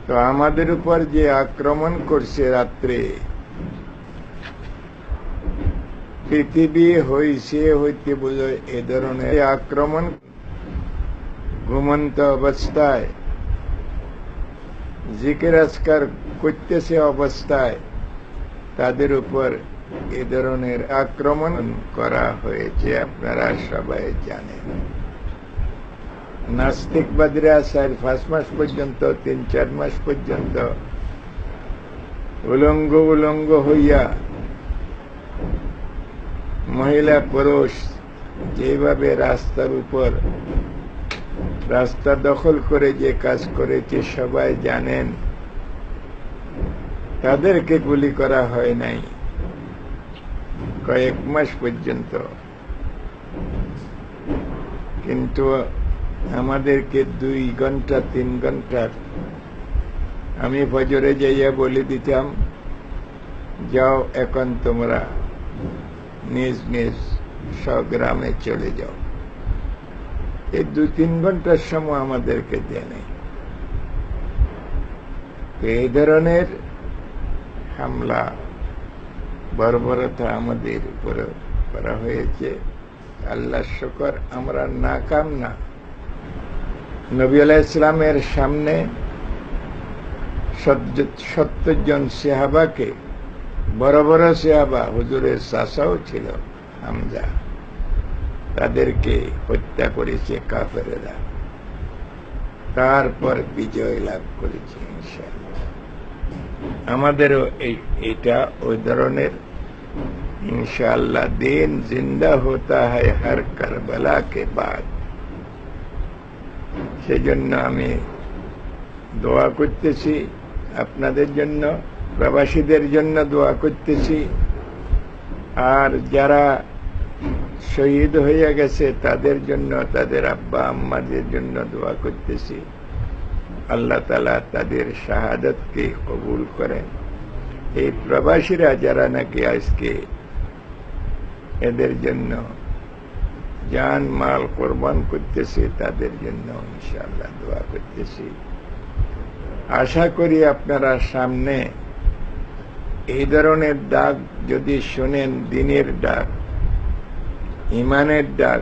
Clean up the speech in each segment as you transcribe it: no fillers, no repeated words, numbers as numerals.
তো আমাদের উপর যে আক্রমণ করছে রাত্রে, পৃথিবী হইছে হইতে বোঝায় এ ধরনের আক্রমণ ঘুমন্ত অবস্থায় জিকির আজকার করতেছে অবস্থায় তাদের উপর এ ধরনের আক্রমণ করা হয়েছে, আপনারা সবাই জানেন। নাস্তিকবাদীরা 4-5 মাস পর্যন্ত, 3-4 মাস পর্যন্ত উলঙ্গ হইয়া মহিলা পুরুষ যেভাবে রাস্তার উপর রাস্তা দখল করে যে কাজ করেছে সবাই জানেন। তাদেরকে গুলি করা হয় নাই কয়েক মাস পর্যন্ত, কিন্তু আমাদেরকে 2 ঘন্টা 3 ঘন্টার আমি ফজরে যাইয়া বলে দিতাম, যাও এখন তোমরা নিজ নিজ স্বগ্রামে চলে যাও। এই 2-3 ঘন্টার সময় আমাদেরকে দেয় নাই। এই ধরনের হামলা বর্বরতা আমাদের উপর করা হয়েছে। আল্লাহর শুকর, আমরা নাকাম না। নবী আলাইহিস সালামের সামনে 70 জন সাহাবাকে, বড় বড় সাহাবা, হুজুরের চাচাও ছিল হামজা, তাদেরকে হত্যা করেছে কাফেরেরা। তারপর বিজয় লাভ করেছে ইনশাআল্লাহ। আমাদেরও এটা ওই ধরনের इंशाअल्लाह दिन जिंदा होता है हर करबला के बाद। সেজন্য আমি দোয়া করতেছি আপনাদের জন্য, প্রবাসীদের জন্য দোয়া করতেছি, আর যারা শহীদ হয়ে গেছে তাদের জন্য, তাদের আব্বা আম্মাদের জন্য দোয়া করতেছি। আল্লাহ তাআলা তাদের শাহাদাতকে কবুল করেন। এই প্রবাসীরা যারা নাকি আজকে এদের জন্য জান মাল কোরবান করতেছে, তাদের জন্য ইনশাআল্লাহ দোয়া করতেছি। আশা করি আপনারা সামনে এই ধরনের ডাক যদি শোনেন, দিনের ডাক, ইমানের ডাক,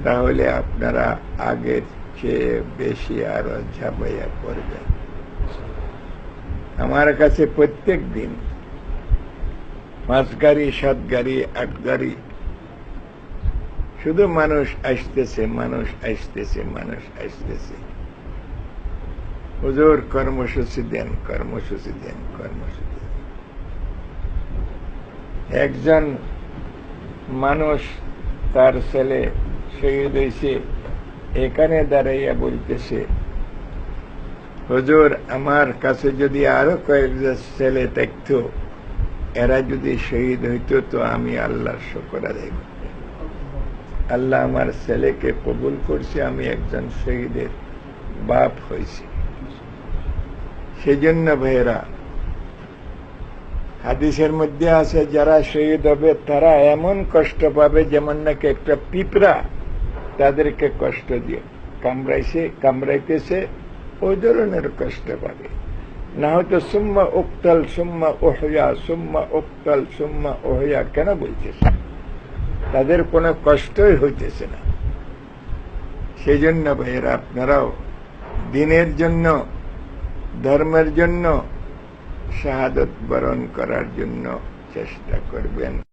তাহলে আপনারা আগের চেয়ে বেশি আরো ঝাঁপাইয়া পড়বেন। আমার কাছে প্রত্যেক দিন 5 গাড়ি 7 গাড়ি 8 গাড়ি শুধু মানুষ আসতেছে, মানুষ আসতেছে, মানুষ আসতেছে। হুজুর কর্মসূচি দেন, কর্মসূচি দেন, কর্মসূচি। একজন মানুষ তার ছেলে শহীদ হয়েছে, এখানে দাঁড়াইয়া বলতেছে, হুজুর আমার কাছে যদি আরো কয়েকজন ছেলে থাকতো, এরা যদি শহীদ হইতো তো আমি আল্লাহর শুকর আদায় করতাম। আল্লাহ আমার ছেলেকে কবুল করছে, আমি একজন শহীদের বাপ হয়েছি। সেজন্য ভাইরা, হাদিসের মধ্যে আছে যারা শহীদ হবে তারা এমন কষ্ট পাবে যেমন নাকি একটা পিঁপড়া তাদেরকে কষ্ট দিয়ে কামড়াইতেছে, ওই ধরনের কষ্ট পাবে। না হয়তো সুম্মা উক্তাল সুম্মা ওহয়া, সুম্মা উক্তাল সুম্মা ওহয়া কেন বলতেছে? তাদের কোনো কষ্টই হইতেছে না। সেই জন্য ভাইয়েরা, আপনারাও দিনের জন্য, ধর্মের জন্য শাহাদত বরণ করার জন্য চেষ্টা করবেন।